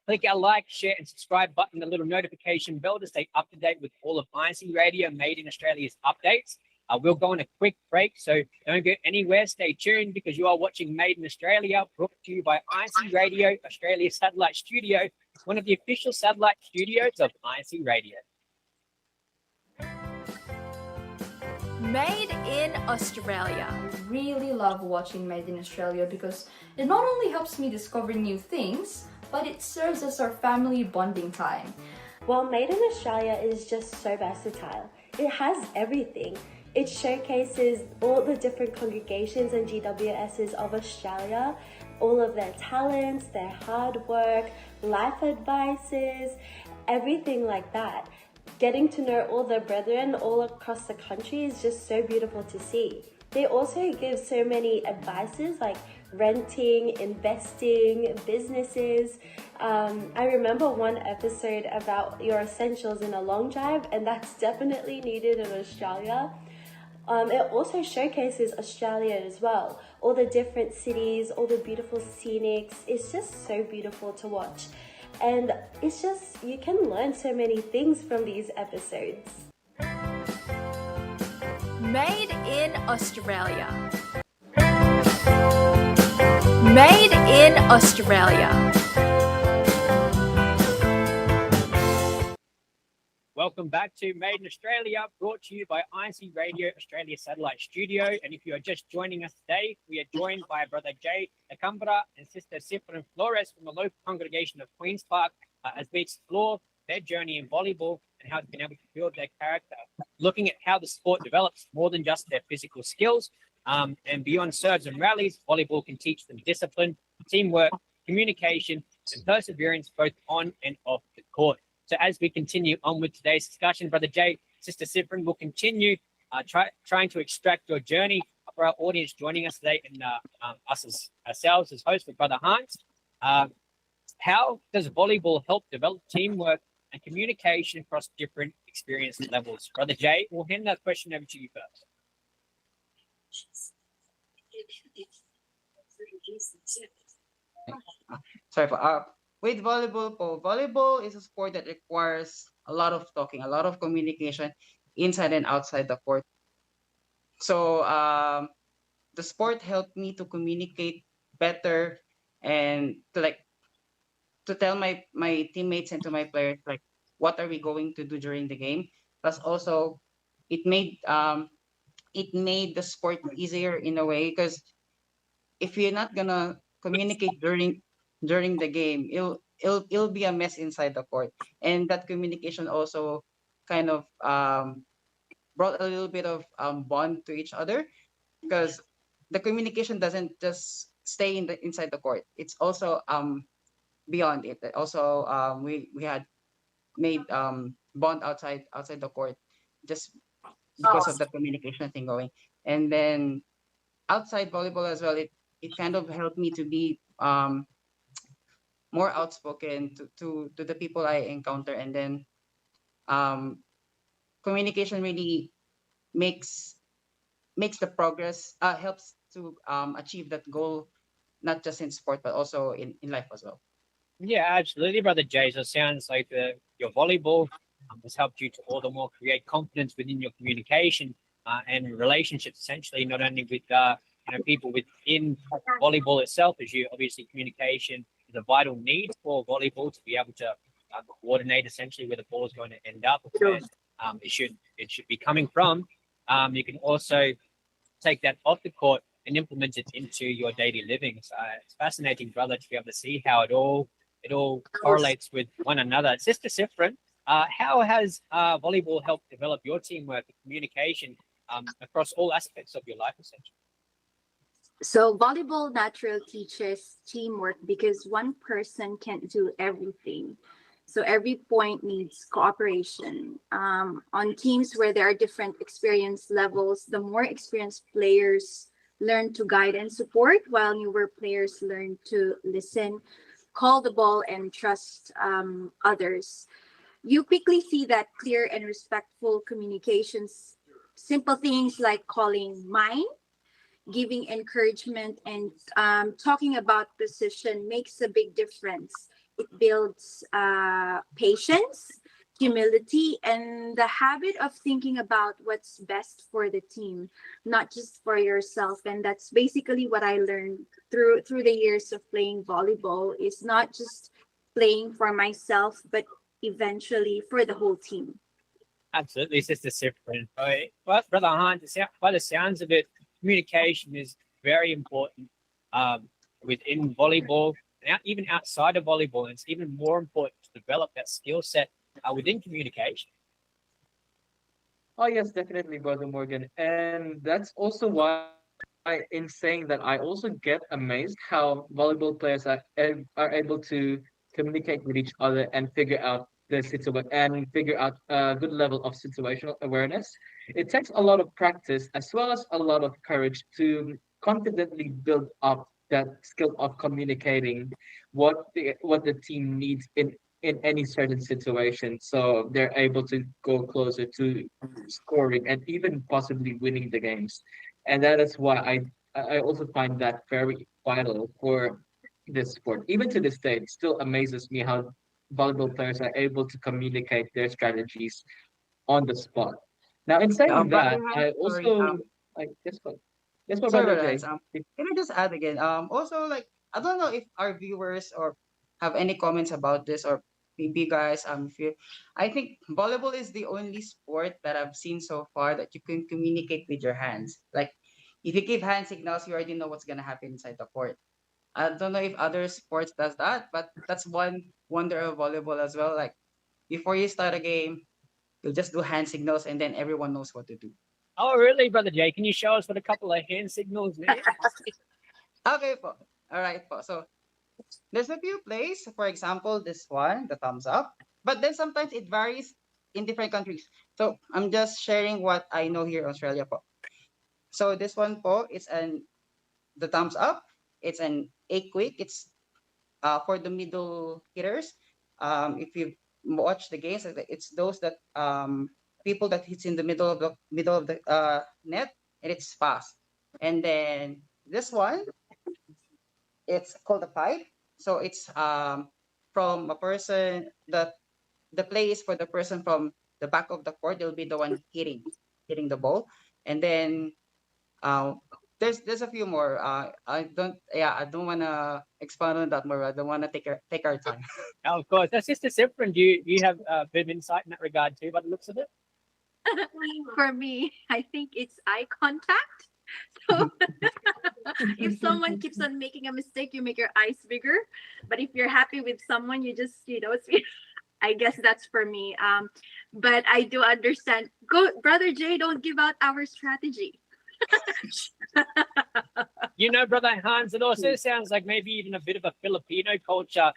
[SPEAKER 3] click our like, share, and subscribe button, the little notification bell to stay up to date with all of INC Radio Made in Australia's updates. We'll go on a quick break, so don't go anywhere. Stay tuned because you are watching Made in Australia, brought to you by INC Radio Australia Satellite Studio, one of the official satellite studios of INC Radio.
[SPEAKER 13] Made in Australia.
[SPEAKER 16] I really love watching Made in Australia because it not only helps me discover new things, but it serves as our family bonding time.
[SPEAKER 12] Well, Made in Australia is just so versatile. It has everything. It showcases all the different congregations and GWSs of Australia, all of their talents, their hard work, life advices, everything like that. Getting to know all the brethren all across the country is just so beautiful to see. They also give so many advices like renting, investing, businesses. I remember one episode about your essentials in a long drive, and that's definitely needed in Australia. It also showcases Australia as well. All the different cities, all the beautiful scenics. It's just so beautiful to watch. And it's just, you can learn so many things from these episodes.
[SPEAKER 13] Made in Australia. Made in Australia.
[SPEAKER 3] Welcome back to Made in Australia, brought to you by INC Radio Australia Satellite Studio. And if you are just joining us today, we are joined by Brother Jay Acambra and Sister Sifrin Flores from the local congregation of Queen's Park as we explore their journey in volleyball and how they've been able to build their character, looking at how the sport develops more than just their physical skills. And beyond serves and rallies, volleyball can teach them discipline, teamwork, communication, and perseverance both on and off the court. So as we continue on with today's discussion, Brother Jay, Sister Sifrin will continue trying to extract your journey for our audience joining us today and ourselves as hosts with Brother Hans. How does volleyball help develop teamwork and communication across different experience levels? Brother Jay, we'll hand that question over to you first.
[SPEAKER 15] Sorry, with volleyball po, volleyball is a sport that requires a lot of talking, a lot of communication inside and outside the court. So the sport helped me to communicate better and to tell my teammates and to my players like what are we going to do during the game. Plus also it made the sport easier in a way because if you're not gonna communicate during the game, it'll be a mess inside the court. And that communication also kind of brought a little bit of bond to each other because the communication doesn't just stay inside the court. It's also beyond it. Also, we had made bond outside the court just because of the communication thing going. And then outside volleyball as well, it kind of helped me to be more outspoken to the people I encounter, and then um, communication really makes the progress helps to achieve that goal, not just in sport but also in life as well.
[SPEAKER 3] Yeah, absolutely, brother Jay. So it sounds like your volleyball has helped you to all the more create confidence within your communication and relationships, essentially, not only with people within volleyball itself, as you obviously communication is a vital need for volleyball to be able to coordinate essentially where the ball is going to end up, where it should be coming from. You can also take that off the court and implement it into your daily living. So it's fascinating, brother, to be able to see how it all correlates with one another. Sister Sifrin, how has volleyball helped develop your teamwork and communication across all aspects of your life, essentially?
[SPEAKER 14] So volleyball natural teaches teamwork because one person can't do everything. So every point needs cooperation. On teams where there are different experience levels, the more experienced players learn to guide and support, while newer players learn to listen, call the ball, and trust others. You quickly see that clear and respectful communications, simple things like calling mine, giving encouragement, and talking about precision makes a big difference. It builds patience, humility, and the habit of thinking about what's best for the team, not just for yourself. And that's basically what I learned through the years of playing volleyball. Is not just playing for myself, but eventually for the whole team.
[SPEAKER 3] Absolutely, Sister Sifrin. Well, Brother Hunt, by the sounds of it, communication is very important within volleyball, and even outside of volleyball. And it's even more important to develop that skill set within communication.
[SPEAKER 4] Oh yes, definitely, Brother Morgan. And that's also why in saying that I also get amazed how volleyball players are able to communicate with each other and figure out the situation and figure out a good level of situational awareness. It takes a lot of practice as well as a lot of courage to confidently build up that skill of communicating what the team needs in any certain situation, so they're able to go closer to scoring and even possibly winning the games. And that is why I also find that very vital for this sport. Even to this day, it still amazes me how volleyball players are able to communicate their strategies on the spot. Now, in saying that,
[SPEAKER 15] Brother Hans,
[SPEAKER 4] I
[SPEAKER 15] sorry,
[SPEAKER 4] also like this one,
[SPEAKER 15] sorry,
[SPEAKER 4] Brother
[SPEAKER 15] Brother
[SPEAKER 4] Jay.
[SPEAKER 15] Hans, can I just add again? Also, like, I don't know if our viewers or have any comments about this, or maybe guys, if you, I think volleyball is the only sport that I've seen so far that you can communicate with your hands. Like, if you give hand signals, you already know what's gonna happen inside the court. I don't know if other sports does that, but that's one wonder of volleyball as well. Like, before you start a game, you'll just do hand signals, and then everyone knows what to do.
[SPEAKER 3] Oh, really, Brother Jay? Can you show us what a couple of hand signals mean?
[SPEAKER 15] Okay po. All right po. So there's a few plays. For example, this one, the thumbs up. But then sometimes it varies in different countries. So I'm just sharing what I know here in Australia po. So this one po, the thumbs up. It's an A quick. It's for the middle hitters. If you watch the games, it's those that people that hits in the middle of the net, and it's fast. And then this one, it's called a pipe. So it's from a person that the play is for the person from the back of the court. They'll be the one hitting the ball, and then uh, there's a few more. I don't wanna expound on that more. I don't wanna take our time.
[SPEAKER 3] Of course, that's just a different. You have a bit of insight in that regard too, by the looks of it.
[SPEAKER 14] For me, I think it's eye contact. So if someone keeps on making a mistake, you make your eyes bigger. But if you're happy with someone, you just, I guess that's for me. But I do understand. Go, Brother Jay, don't give out our strategy.
[SPEAKER 3] Brother Hans, it also sounds like maybe even a bit of a Filipino culture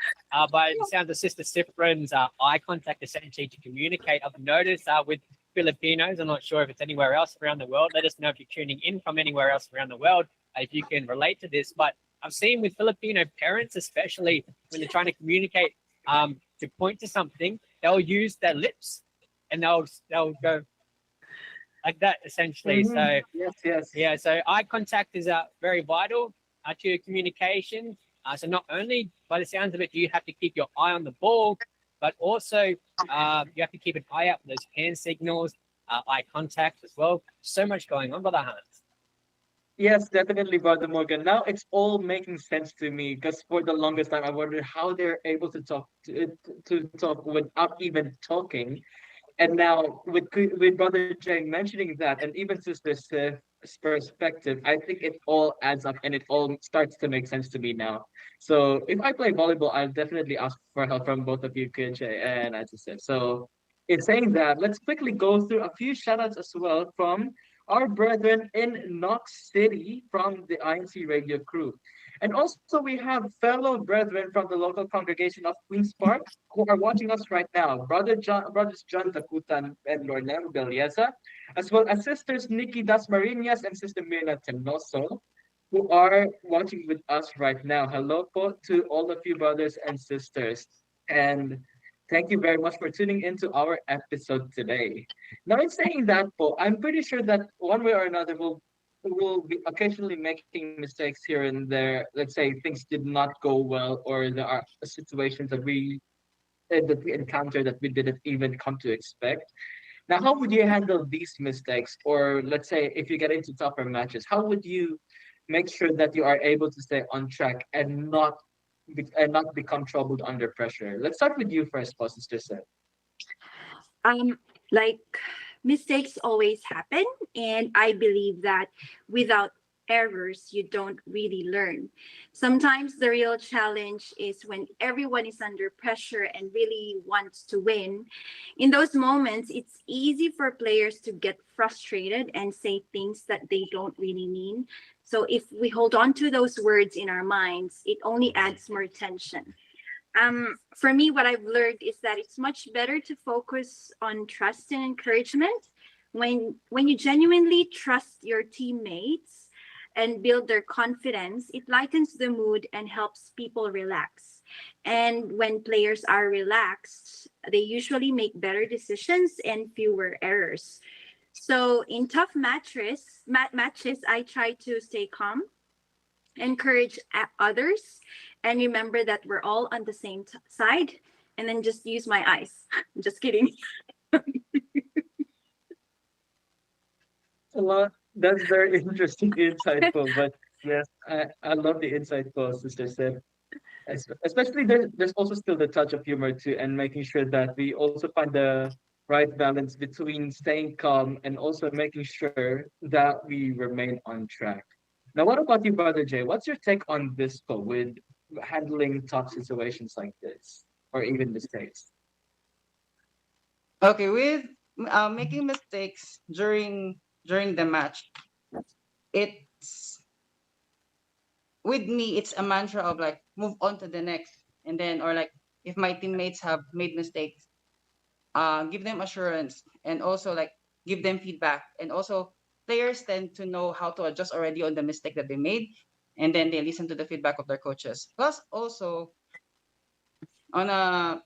[SPEAKER 3] by the sound of Sister Sifrin's eye contact essentially to communicate. I've noticed with Filipinos, I'm not sure if it's anywhere else around the world. Let us know if you're tuning in from anywhere else around the world, if you can relate to this. But I've seen with Filipino parents, especially when they're trying to communicate to point to something, they'll use their lips and they'll go like that essentially. So yeah, so eye contact is very vital to your communication. So not only by the sounds of it do you have to keep your eye on the ball, but also you have to keep an eye out for those hand signals, eye contact as well. So much going on, Brother Hans.
[SPEAKER 4] Yes, definitely, Brother Morgan. Now it's all making sense to me because for the longest time I wondered how they're able to talk to talk without even talking. And now with Brother Jay mentioning that, and even Sister Sif's perspective, I think it all adds up and it all starts to make sense to me now. So if I play volleyball, I'll definitely ask for help from both of you, Jay and Sister Sif. So in saying that, let's quickly go through a few shoutouts as well from our brethren in Knox City from the INC radio crew. And also we have fellow brethren from the local congregation of Queen's Park who are watching us right now. Brothers John Takutan and Lornel Belleza, as well as sisters Nikki Dasmariñas and Sister Mirna Tenoso, who are watching with us right now. Hello po to all of you brothers and sisters. And thank you very much for tuning into our episode today. Now, in saying that, po, I'm pretty sure that one way or another we'll be occasionally making mistakes here and there. Let's say things did not go well, or there are situations that we encountered that we didn't even come to expect. Now, how would you handle these mistakes? Or let's say if you get into tougher matches, how would you make sure that you are able to stay on track and not become troubled under pressure? Let's start with you first, Sister Seth.
[SPEAKER 14] Like mistakes always happen, and I believe that without errors you don't really learn. Sometimes the real challenge is when everyone is under pressure and really wants to win. In those moments it's easy for players to get frustrated and say things that they don't really mean. So if we hold on to those words in our minds, it only adds more tension. For me, what I've learned is that it's much better to focus on trust and encouragement. When you genuinely trust your teammates and build their confidence, it lightens the mood and helps people relax. And when players are relaxed, they usually make better decisions and fewer errors. So in tough matches, I try to stay calm, encourage others, and remember that we're all on the same side, and then just use my eyes. Just kidding.
[SPEAKER 4] A lot. That's very interesting, insightful. But yes, I love the insightful, Sister Seth. Especially there's also still the touch of humor too, and making sure that we also find the right balance between staying calm and also making sure that we remain on track. Now, what about you, Brother Jay? What's your take on this with handling tough situations like this, or even mistakes?
[SPEAKER 15] Okay, with making mistakes during the match, it's with me it's a mantra of like move on to the next, and then or like if my teammates have made mistakes, give them assurance and also like give them feedback, and also players tend to know how to adjust already on the mistake that they made, and then they listen to the feedback of their coaches. Plus also on a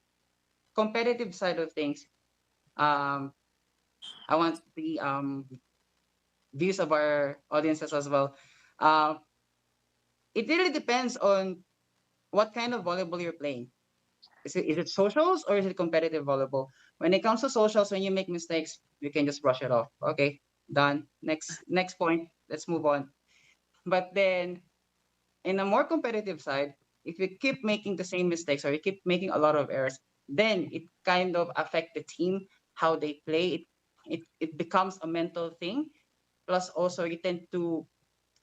[SPEAKER 15] competitive side of things, um I want the views of our audiences as well. It really depends on what kind of volleyball you're playing. is it socials or is it competitive volleyball? When it comes to socials, when you make mistakes, you can just brush it off. Okay, done. Next point. Let's move on. But then in a more competitive side, if you keep making the same mistakes or you keep making a lot of errors, then it kind of affect the team, how they play. It becomes a mental thing. Plus also you tend to,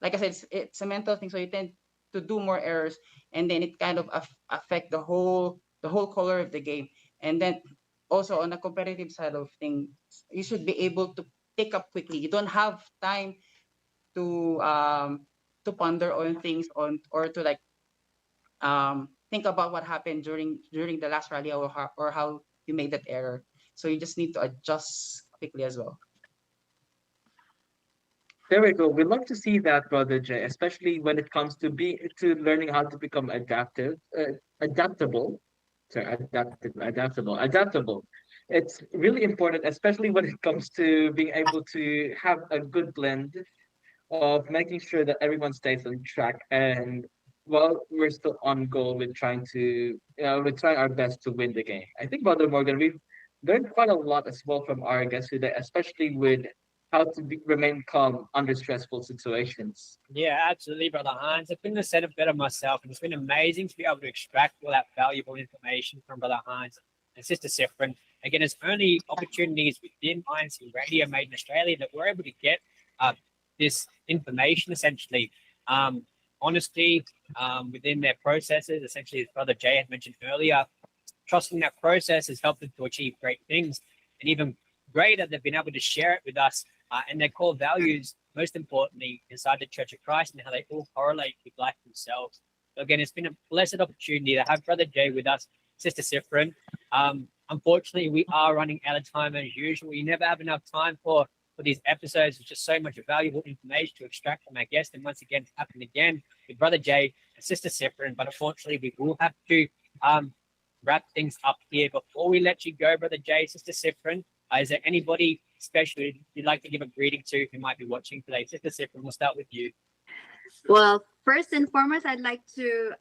[SPEAKER 15] like I said, it's a mental thing, so you tend to do more errors, and then it kind of affect the whole color of the game. And then also on the competitive side of things, you should be able to pick up quickly. You don't have time to ponder on things on or to like think about what happened during the last rally, or how you made that error. So you just need to adjust quickly as well.
[SPEAKER 4] There we go. We love to see that, Brother Jay, especially when it comes to learning how to become adaptable. Sorry, adaptable. It's really important, especially when it comes to being able to have a good blend of making sure that everyone stays on track. And while we're still on goal with we're trying our best to win the game. I think, Brother Morgan, we've learned quite a lot as well from our guests today, especially with how to remain calm under stressful situations.
[SPEAKER 3] Yeah, absolutely, Brother Hans. I couldn't have said it better myself. And it's been amazing to be able to extract all that valuable information from Brother Hans and Sister Sifrin. Again, it's only opportunities within INC Radio Made in Australia that we're able to get this information, essentially. Honesty within their processes, essentially, as Brother Jay had mentioned earlier, trusting that process has helped them to achieve great things. And even greater, they've been able to share it with us and their core values, most importantly, inside the Church of Christ, and how they all correlate with life themselves. So again, it's been a blessed opportunity to have Brother Jay with us, Sister Sifrin. Unfortunately, we are running out of time as usual. We never have enough time for these episodes. There's just so much valuable information to extract from our guests. And once again, it's happened again with Brother Jay and Sister Sifrin. But unfortunately, we will have to wrap things up here. Before we let you go, Brother Jay, Sister Sifrin, is there anybody special you'd like to give a greeting to who might be watching today? Sister Sifrin, we'll start with you.
[SPEAKER 14] Well, first and foremost, I'd like to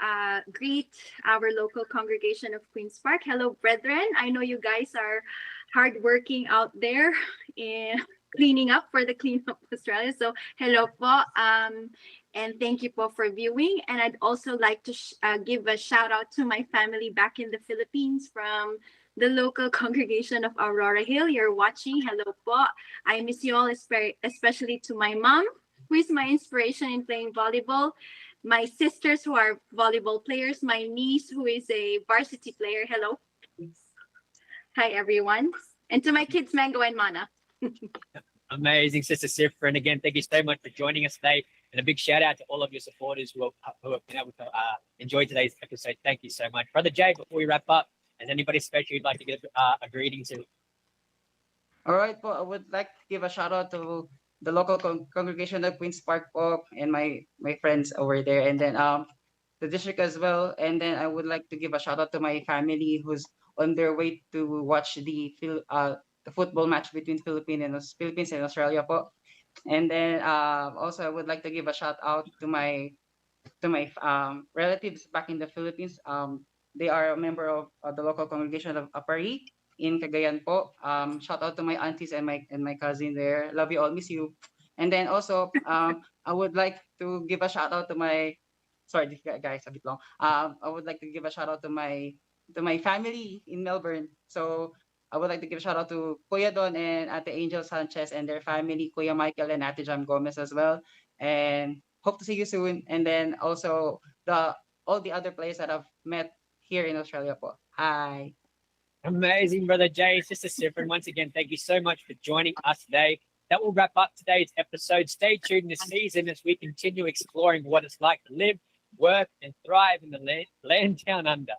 [SPEAKER 14] greet our local congregation of Queen's Park. Hello, brethren. I know you guys are hardworking out there in cleaning up for the Clean Up Australia. So hello po, and thank you po for viewing. And I'd also like to give a shout out to my family back in the Philippines from the local congregation of Aurora Hill. You're watching. Hello po. I miss you all, especially to my mom, who is my inspiration in playing volleyball, my sisters who are volleyball players, my niece who is a varsity player. Hello. Hi, everyone. And to my kids, Mango and Mana.
[SPEAKER 3] Amazing, Sister Sifrin. Again, thank you so much for joining us today. And a big shout out to all of your supporters who have been able to enjoy today's episode. Thank you so much. Brother Jay, before we wrap up, is anybody special you'd like to give a greeting to?
[SPEAKER 15] All right, po, I would like to give a shout out to the local congregation of Queen's Park po, and my friends over there, and then the district as well. And then I would like to give a shout out to my family who's on their way to watch the football match between Philippines and Australia po. And then also I would like to give a shout out to my relatives back in the Philippines. They are a member of the local congregation of Apari in Cagayan po. Shout out to my aunties and my cousin there. Love you all, miss you. And then also I would like to give a shout out to my guys, a bit long. I would like to give a shout out to my family in Melbourne. So I would like to give a shout out to Kuya Don and Ate Angel Sanchez and their family, Kuya Michael and Ate Jam Gomez as well. And hope to see you soon. And then also all the other players that I've met here in Australia po. Hi.
[SPEAKER 3] Amazing, Brother Jay, Sister Sifrin. Once again, thank you so much for joining us today. That will wrap up today's episode. Stay tuned this season as we continue exploring what it's like to live, work, and thrive in the land down under.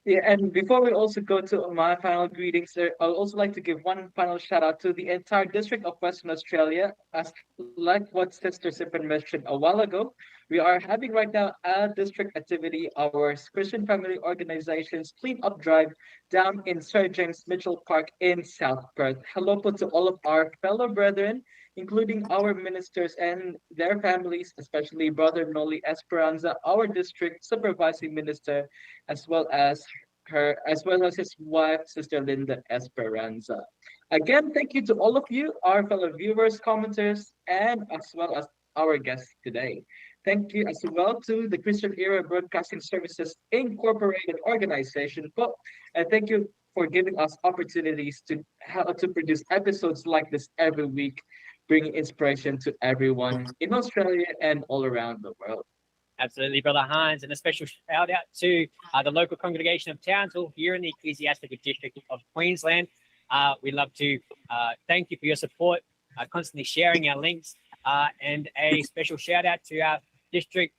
[SPEAKER 4] Yeah, and before we also go to my final greetings, sir, I'd also like to give one final shout out to the entire District of Western Australia. As like what Sister Sipin mentioned a while ago, we are having right now a district activity, our Christian Family Organization's Clean Up Drive down in Sir James Mitchell Park in South Perth. Hello to all of our fellow brethren, including our ministers and their families, especially Brother Noli Esperanza, our district supervising minister, as well as her, as well as his wife, Sister Linda Esperanza. Again, thank you to all of you, our fellow viewers, commenters, and as well as our guests today. Thank you as well to the Christian Era Broadcasting Services Incorporated organization, and thank you for giving us opportunities to how to produce episodes like this every week, bringing inspiration to everyone in Australia and all around the world.
[SPEAKER 3] Absolutely, Brother Hans, and a special shout out to the local congregation of Townsville here in the Ecclesiastical District of Queensland. We'd love to thank you for your support, constantly sharing our links, and a special shout out to our district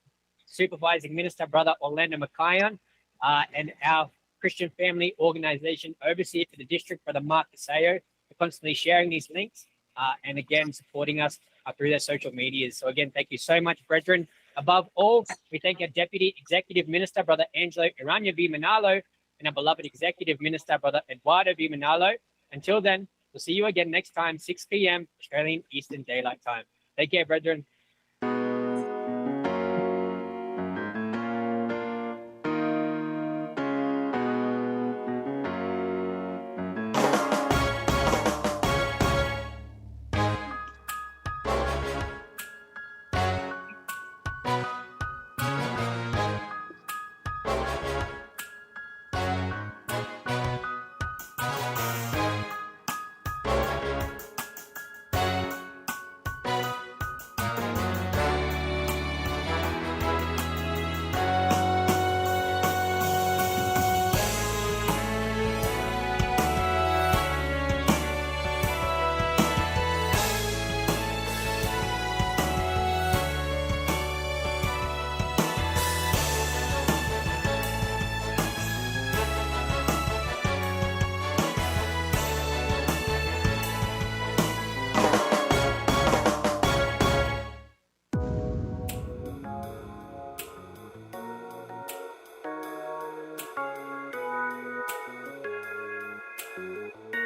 [SPEAKER 3] supervising minister, Brother Orlando McKayon, and our Christian Family Organization overseer for the district, Brother Mark Caseo, for constantly sharing these links and again supporting us through their social medias. So again, thank you so much, brethren. Above all, we thank our Deputy Executive Minister, Brother Angelo Irania V. Manalo, and our beloved Executive Minister, Brother Eduardo V. Manalo. Until then, we'll see you again next time, 6 p.m. Australian Eastern Daylight Time. Take care, brethren.